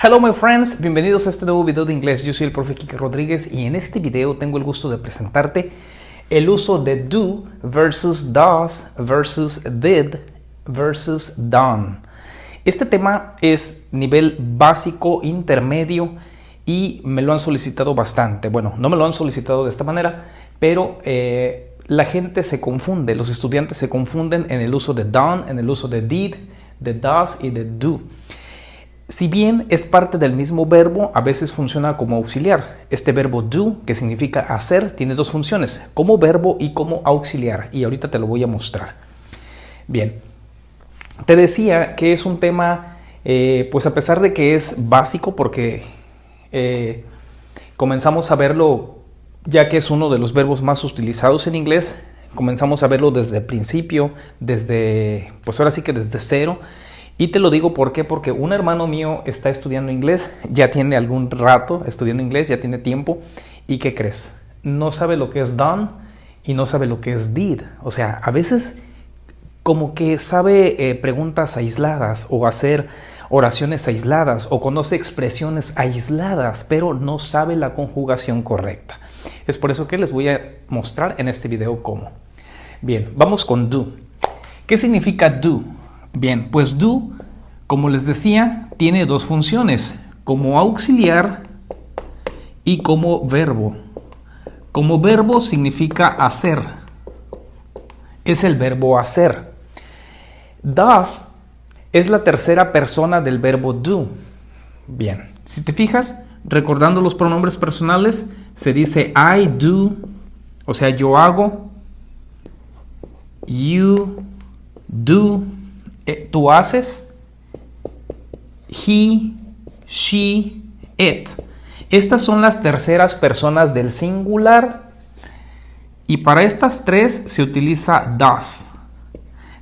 Hello my friends, bienvenidos a este nuevo video de inglés. Yo soy el profe Kike Rodríguez y en este video tengo el gusto de presentarte el uso de do versus does versus did versus done. Este tema es nivel básico, intermedio y me lo han solicitado bastante. Bueno, no me lo han solicitado de esta manera, pero la gente se confunde, los estudiantes se confunden en el uso de done, en el uso de did, de does y de do. Si bien es parte del mismo verbo, a veces funciona como auxiliar. Este verbo do, que significa hacer, tiene dos funciones, como verbo y como auxiliar. Y ahorita te lo voy a mostrar. Bien, te decía que es un tema, pues a pesar de que es básico, porque comenzamos a verlo, ya que es uno de los verbos más utilizados en inglés, comenzamos a verlo desde el principio, pues ahora sí que desde cero. Y te lo digo ¿por qué? Porque un hermano mío está estudiando inglés, ya tiene algún rato estudiando inglés, ya tiene tiempo. ¿Y qué crees? No sabe lo que es done y no sabe lo que es did. O sea, a veces como que sabe preguntas aisladas o hacer oraciones aisladas o conoce expresiones aisladas, pero no sabe la conjugación correcta. Es por eso que les voy a mostrar en este video cómo. Bien, vamos con do. ¿Qué significa do? Bien, pues do, como les decía, tiene dos funciones, como auxiliar y como verbo. Como verbo significa hacer, es el verbo hacer. Does es la tercera persona del verbo do. Bien, si te fijas, recordando los pronombres personales, se dice I do, o sea, yo hago, you do, tú haces, he, she, it. Estas son las terceras personas del singular y para estas tres se utiliza does.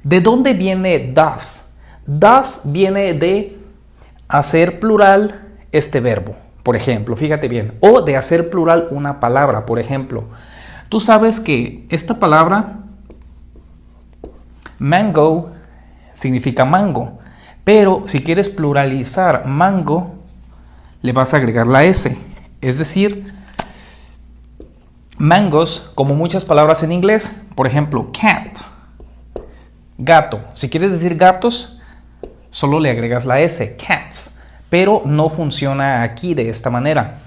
¿De dónde viene does? Does viene de hacer plural este verbo, por ejemplo, fíjate bien, o de hacer plural una palabra, por ejemplo. Tú sabes que esta palabra mango significa mango, pero si quieres pluralizar mango, le vas a agregar la S, es decir, mangos, como muchas palabras en inglés, por ejemplo, cat, gato. Si quieres decir gatos, solo le agregas la S, cats, pero no funciona aquí de esta manera.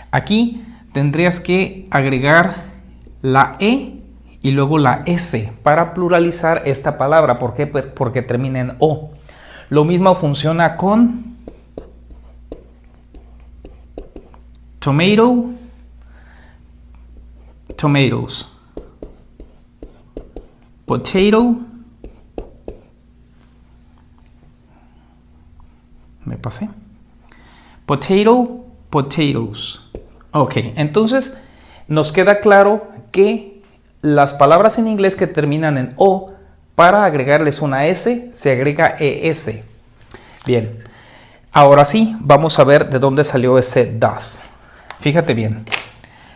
Aquí tendrías que agregar la E y luego la S para pluralizar esta palabra. ¿Por qué? Porque termina en O. Lo mismo funciona con tomato, tomatoes, potato, me pasé, potato, potatoes. Ok, entonces nos queda claro que las palabras en inglés que terminan en O, para agregarles una S, se agrega ES. Bien, ahora sí, vamos a ver de dónde salió ese does. Fíjate bien,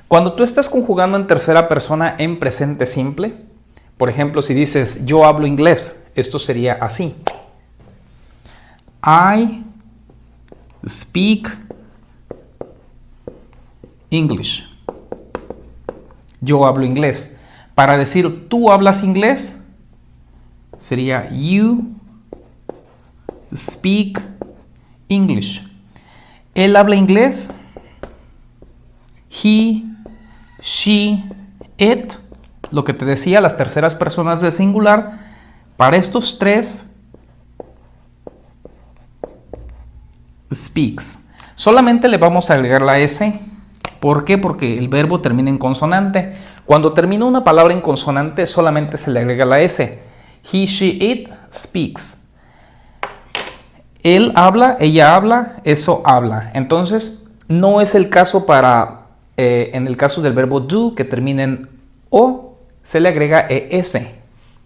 cuando tú estás conjugando en tercera persona en presente simple, por ejemplo, si dices yo hablo inglés, esto sería así. I speak English. Yo hablo inglés. Para decir tú hablas inglés, sería you speak English. Él habla inglés, he, she, it, lo que te decía, las terceras personas del singular. Para estos tres, speaks. Solamente le vamos a agregar la S. ¿Por qué? Porque el verbo termina en consonante. Cuando termina una palabra en consonante, solamente se le agrega la S. He, she, it speaks. Él habla, ella habla, eso habla. Entonces, no es el caso en el caso del verbo do, que termina en O, se le agrega ES.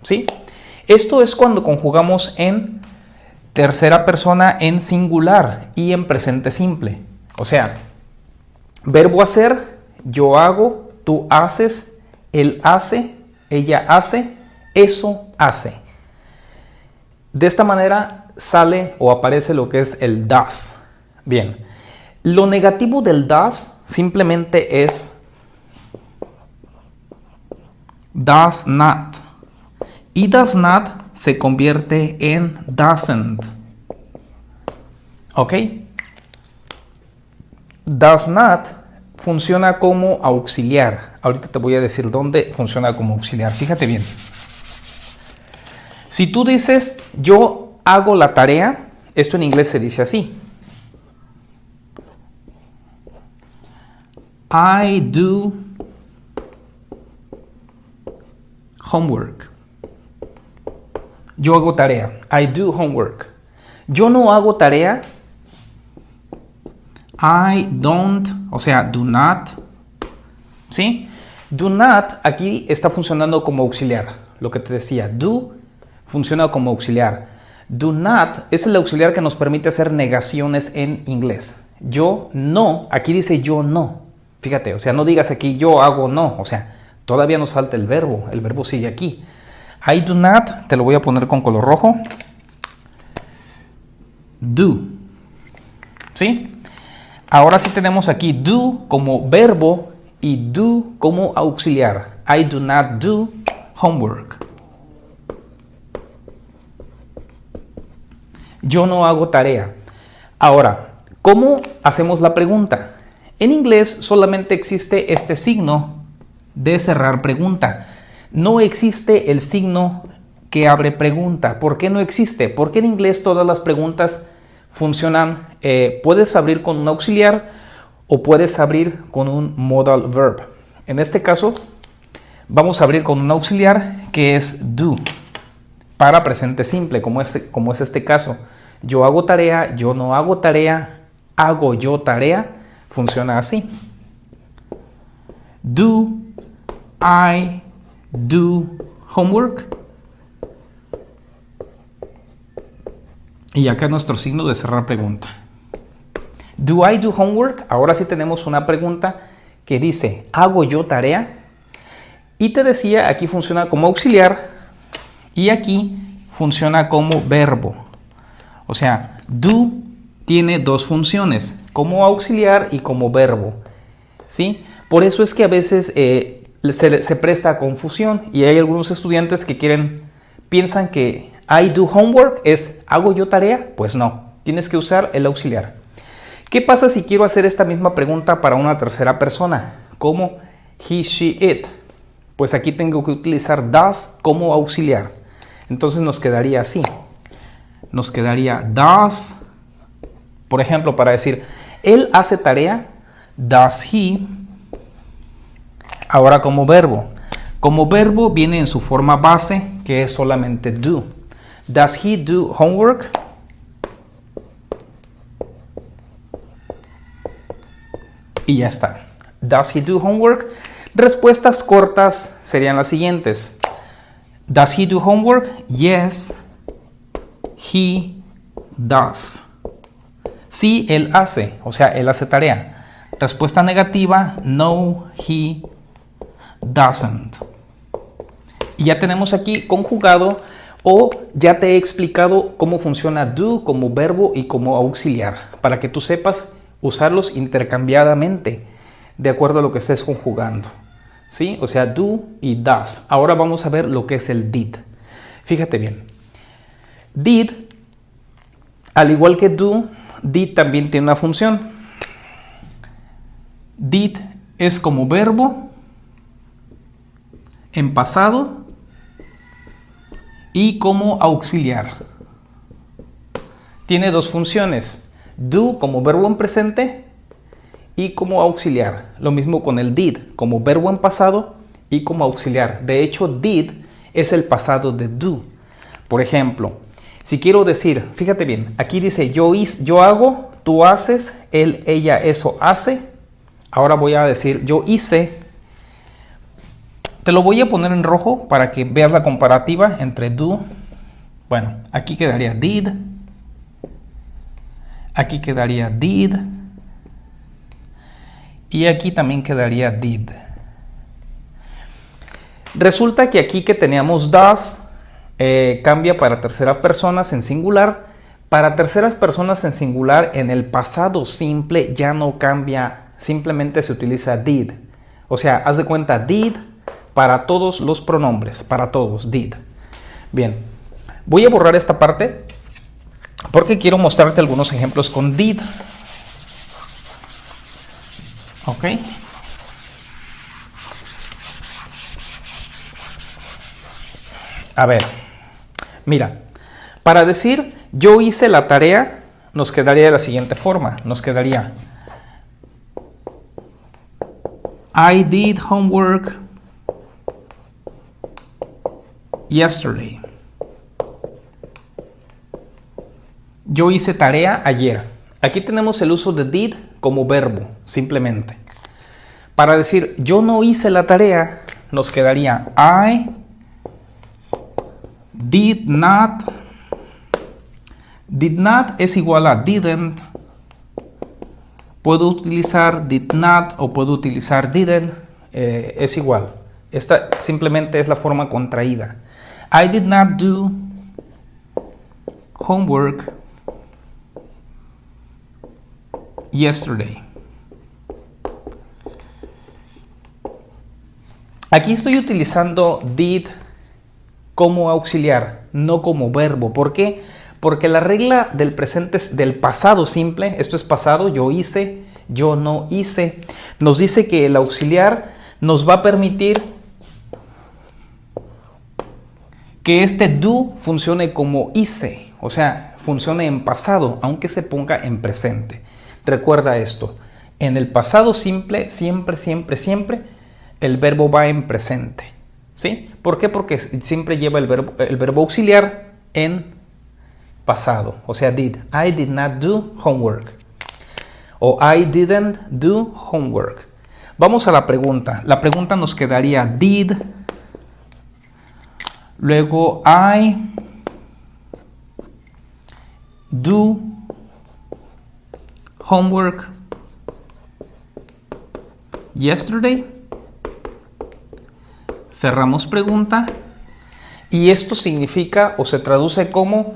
¿Sí? Esto es cuando conjugamos en tercera persona en singular y en presente simple. O sea, verbo hacer, yo hago, tú haces, él hace, ella hace, eso hace. De esta manera sale o aparece lo que es el does. Bien, Lo negativo del does simplemente es does not. Y does not se convierte en doesn't. ¿Ok? Does not funciona como auxiliar. Ahorita te voy a decir dónde funciona como auxiliar. Fíjate bien. Si tú dices yo hago la tarea, esto en inglés se dice así. I do homework. Yo hago tarea. I do homework. Yo no hago tarea. I don't, o sea, do not. ¿Sí? Do not aquí está funcionando como auxiliar. Lo que te decía, do funciona como auxiliar. Do not es el auxiliar que nos permite hacer negaciones en inglés. Yo no, aquí dice yo no. Fíjate, o sea, no digas aquí yo hago no. O sea, todavía nos falta el verbo sigue aquí. I do not, te lo voy a poner con color rojo. Do. ¿Sí? Ahora sí tenemos aquí do como verbo y do como auxiliar. I do not do homework. Yo no hago tarea. Ahora, ¿cómo hacemos la pregunta? En inglés solamente existe este signo de cerrar pregunta. No existe el signo que abre pregunta. ¿Por qué no existe? Porque en inglés todas las preguntas funcionan. Puedes abrir con un auxiliar o puedes abrir con un modal verb. En este caso, vamos a abrir con un auxiliar que es do. Para presente simple, como es este caso. Yo hago tarea, yo no hago tarea, hago yo tarea. Funciona así. Do I do homework? Y acá nuestro signo de cerrar pregunta. Do I do homework? Ahora sí tenemos una pregunta que dice, ¿hago yo tarea? Y te decía, aquí funciona como auxiliar y aquí funciona como verbo. O sea, do tiene dos funciones, como auxiliar y como verbo. ¿Sí? Por eso es que a veces se presta a confusión y hay algunos estudiantes que piensan que I do homework es ¿hago yo tarea? Pues no, tienes que usar el auxiliar. ¿Qué pasa si quiero hacer esta misma pregunta para una tercera persona? Como he, she, it. Pues aquí tengo que utilizar does como auxiliar. Entonces nos quedaría así. Nos quedaría does, por ejemplo, para decir él hace tarea, does he. Ahora como verbo. Como verbo viene en su forma base, que es solamente do. Does he do homework? Y ya está. Does he do homework? Respuestas cortas serían las siguientes. Does he do homework? Yes, he does. Sí, él hace, o sea, él hace tarea. Respuesta negativa, no, he doesn't. Y ya tenemos aquí conjugado o ya te he explicado cómo funciona do como verbo y como auxiliar, para que tú sepas usarlos intercambiadamente de acuerdo a lo que estés conjugando. ¿Sí? O sea, do y does. Ahora vamos a ver lo que es el did. Fíjate bien. Did, al igual que do, did también tiene una función. Did es como verbo en pasado y como auxiliar. Tiene dos funciones. Do como verbo en presente y como auxiliar. Lo mismo con el did, como verbo en pasado y como auxiliar. De hecho, did es el pasado de do. Por ejemplo, si quiero decir, fíjate bien, aquí dice yo hago, tú haces, él, ella, eso hace. Ahora voy a decir yo hice. Te lo voy a poner en rojo para que veas la comparativa entre do. Bueno, aquí quedaría did. Aquí quedaría did. Y aquí también quedaría did. Resulta que aquí que teníamos does cambia para terceras personas en singular, Para terceras personas en singular, en el pasado simple ya no cambia, simplemente se utiliza did. O sea, haz de cuenta did para todos los pronombres, para todos, did. Bien, voy a borrar esta parte porque quiero mostrarte algunos ejemplos con did. Ok. A ver, mira, para decir yo hice la tarea, nos quedaría de la siguiente forma. Nos quedaría I did homework yesterday. Yo hice tarea ayer. Aquí tenemos el uso de did como verbo, simplemente. Para decir yo no hice la tarea, nos quedaría I did not. Did not es igual a didn't. Puedo utilizar did not o puedo utilizar didn't. Es igual. Esta simplemente es la forma contraída. I did not do homework yesterday. Aquí estoy utilizando did como auxiliar, no como verbo. ¿Por qué? Porque la regla del presente es del pasado simple. Esto es pasado, yo hice, yo no hice. Nos dice que el auxiliar nos va a permitir que este do funcione como hice, o sea, funcione en pasado, aunque se ponga en presente. Recuerda esto, en el pasado simple, siempre, siempre, siempre, el verbo va en presente. ¿Sí? ¿Por qué? Porque siempre lleva el verbo auxiliar en pasado, o sea, did. I did not do homework. O I didn't do homework. Vamos a la pregunta. La pregunta nos quedaría did. Luego I do homework yesterday. Cerramos pregunta. Y esto significa o se traduce como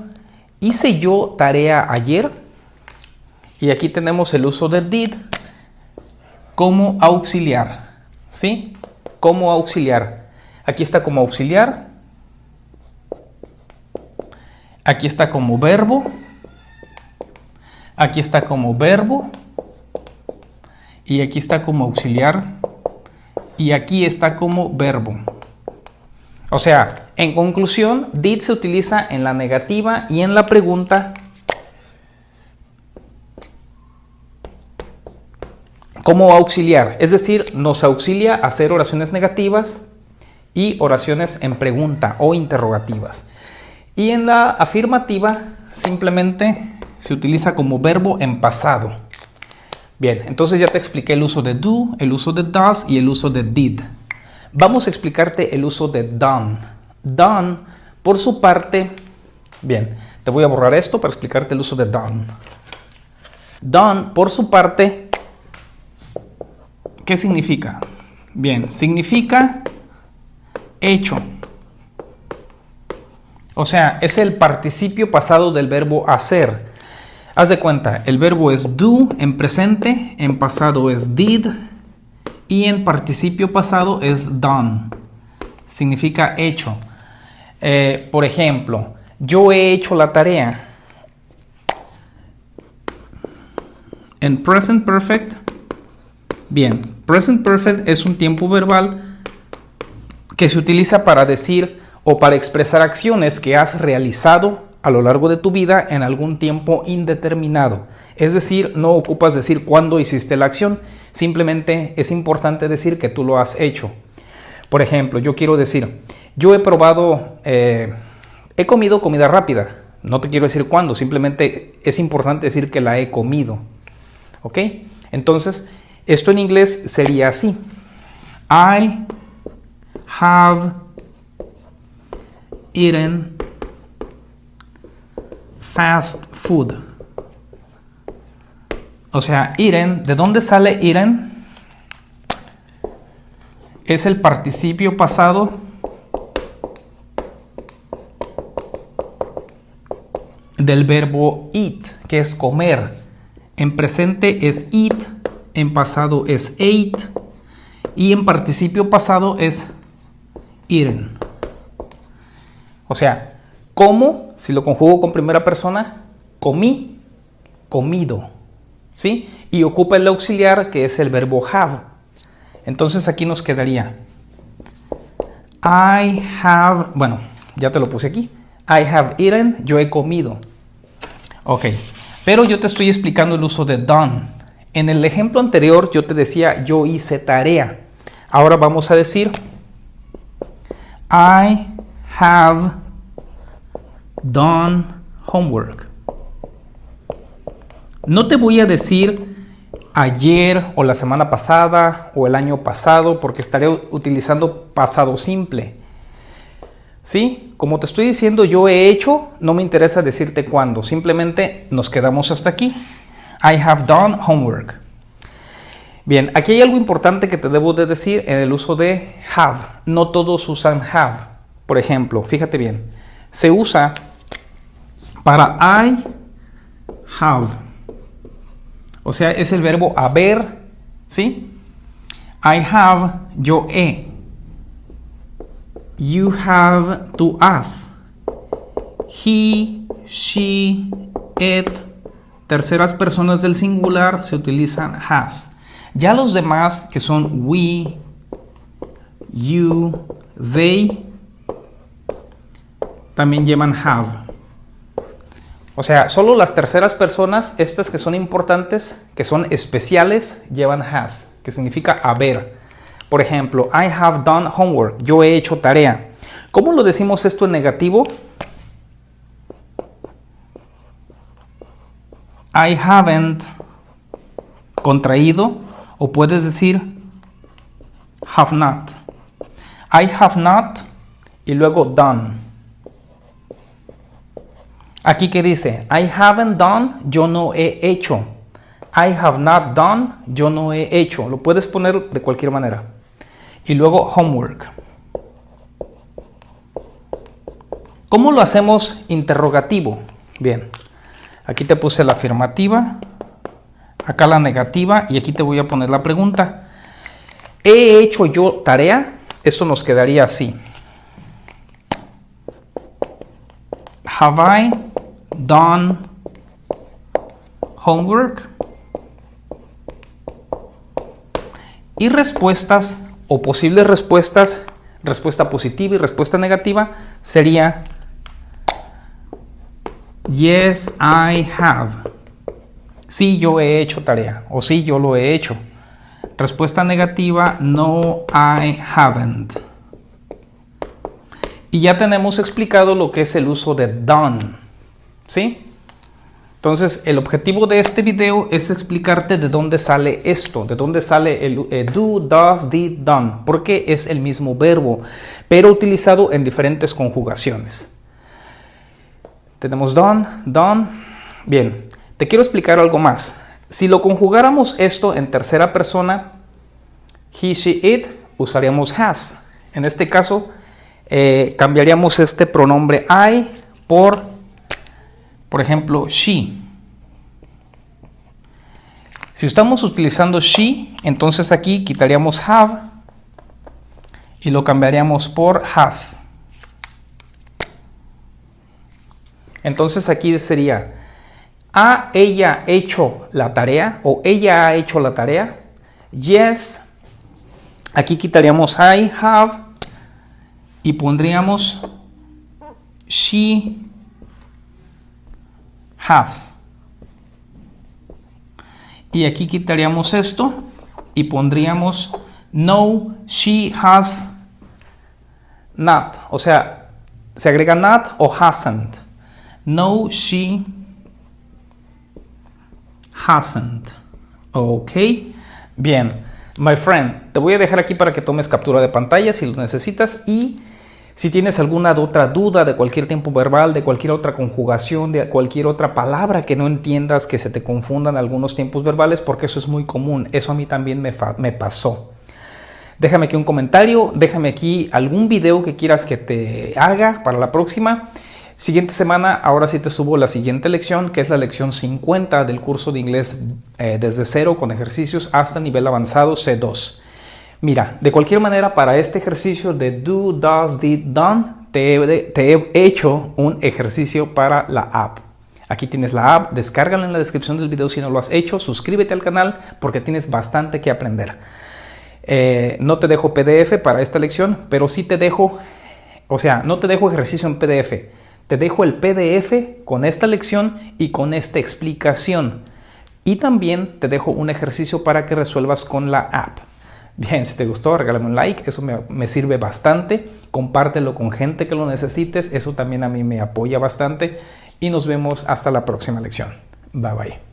¿hice yo tarea ayer? Y aquí tenemos el uso de did como auxiliar. ¿Sí? Como auxiliar. Aquí está como auxiliar. Aquí está como verbo. Aquí está como verbo. Y aquí está como auxiliar. Y aquí está como verbo. O sea, en conclusión, did se utiliza en la negativa y en la pregunta como auxiliar. Es decir, nos auxilia a hacer oraciones negativas y oraciones en pregunta o interrogativas. Y en la afirmativa simplemente se utiliza como verbo en pasado. Bien, entonces ya te expliqué el uso de do, el uso de does y el uso de did. Vamos a explicarte el uso de done. Done, por su parte, bien, te voy a borrar esto para explicarte el uso de done. Done, por su parte, ¿qué significa? Bien, significa hecho. O sea, es el participio pasado del verbo hacer. Haz de cuenta, el verbo es do en presente, en pasado es did y en participio pasado es done. Significa hecho. Por ejemplo, yo he hecho la tarea. En present perfect, bien, present perfect es un tiempo verbal que se utiliza para decir o para expresar acciones que has realizado a lo largo de tu vida en algún tiempo indeterminado. Es decir, no ocupas decir cuándo hiciste la acción, simplemente es importante decir que tú lo has hecho. Por ejemplo, yo quiero decir, yo he probado, he comido comida rápida. No te quiero decir cuándo, simplemente es importante decir que la he comido. ¿Ok? Entonces, esto en inglés sería así. I have eaten fast food. O sea, eaten, ¿de dónde sale eaten? Es el participio pasado del verbo eat, que es comer. En presente es eat, en pasado es ate y en participio pasado es eaten. O sea, como, si lo conjugo con primera persona, comí, comido, ¿sí? Y ocupa el auxiliar que es el verbo have. Entonces aquí nos quedaría I have, bueno, ya te lo puse aquí. I have eaten, yo he comido. Ok, pero yo te estoy explicando el uso de done. En el ejemplo anterior yo te decía yo hice tarea. Ahora vamos a decir I have done homework. No te voy a decir ayer o la semana pasada o el año pasado porque estaré utilizando pasado simple. ¿Sí? Como te estoy diciendo yo he hecho, no me interesa decirte cuándo. Simplemente nos quedamos hasta aquí. I have done homework. Bien, aquí hay algo importante que te debo de decir en el uso de have. No todos usan have. Por ejemplo, fíjate bien. Se usa para I have. O sea, es el verbo haber, ¿sí? I have, yo he. You have, tú has. He, she, it. Terceras personas del singular se utilizan has. Ya los demás, que son we, you, they, también llevan have. O sea, solo las terceras personas, estas que son importantes, que son especiales, llevan has, que significa haber. Por ejemplo, I have done homework, yo he hecho tarea. ¿Cómo lo decimos esto en negativo? I haven't, contraído, o puedes decir have not. I have not y luego done. Aquí que dice, I haven't done, yo no he hecho. I have not done, yo no he hecho. Lo puedes poner de cualquier manera. Y luego homework. ¿Cómo lo hacemos interrogativo? Bien, aquí te puse la afirmativa, acá la negativa y aquí te voy a poner la pregunta. ¿He hecho yo tarea? Esto nos quedaría así. Have I done homework? Y respuestas o posibles respuestas, respuesta positiva y respuesta negativa, sería yes, I have. Sí, yo he hecho tarea o sí, yo lo he hecho. Respuesta negativa, no, I haven't. Y ya tenemos explicado lo que es el uso de done, ¿sí? Entonces, el objetivo de este video es explicarte de dónde sale esto, de dónde sale el do, does, did, done, porque es el mismo verbo, pero utilizado en diferentes conjugaciones. Tenemos done, done. Bien, te quiero explicar algo más. Si lo conjugáramos esto en tercera persona, he, she, it, usaríamos has. En este caso, cambiaríamos este pronombre I por ejemplo, she. Si estamos utilizando she, entonces aquí quitaríamos have y lo cambiaríamos por has. Entonces aquí sería, ¿ha ella hecho la tarea? ¿O ella ha hecho la tarea? Yes. Aquí quitaríamos I have y pondríamos she has. Y aquí quitaríamos esto y pondríamos no, she has not. O sea, se agrega not o hasn't. No, she hasn't. Ok. Bien. My friend, te voy a dejar aquí para que tomes captura de pantalla si lo necesitas y si tienes alguna otra duda de cualquier tiempo verbal, de cualquier otra conjugación, de cualquier otra palabra que no entiendas, que se te confundan algunos tiempos verbales, porque eso es muy común. Eso a mí también me pasó. Déjame aquí un comentario, déjame aquí algún video que quieras que te haga para la próxima. Siguiente semana, ahora sí te subo la siguiente lección, que es la lección 50 del curso de inglés desde cero con ejercicios hasta nivel avanzado C2. Mira, de cualquier manera, para este ejercicio de do, does, did, done, te he hecho un ejercicio para la app. Aquí tienes la app, descárgala en la descripción del video si no lo has hecho, suscríbete al canal porque tienes bastante que aprender. No te dejo PDF para esta lección, pero sí te dejo, no te dejo ejercicio en PDF. Te dejo el PDF con esta lección y con esta explicación. Y también te dejo un ejercicio para que resuelvas con la app. Bien, si te gustó, regálame un like, eso me sirve bastante. Compártelo con gente que lo necesites, eso también a mí me apoya bastante. Y nos vemos hasta la próxima lección. Bye bye.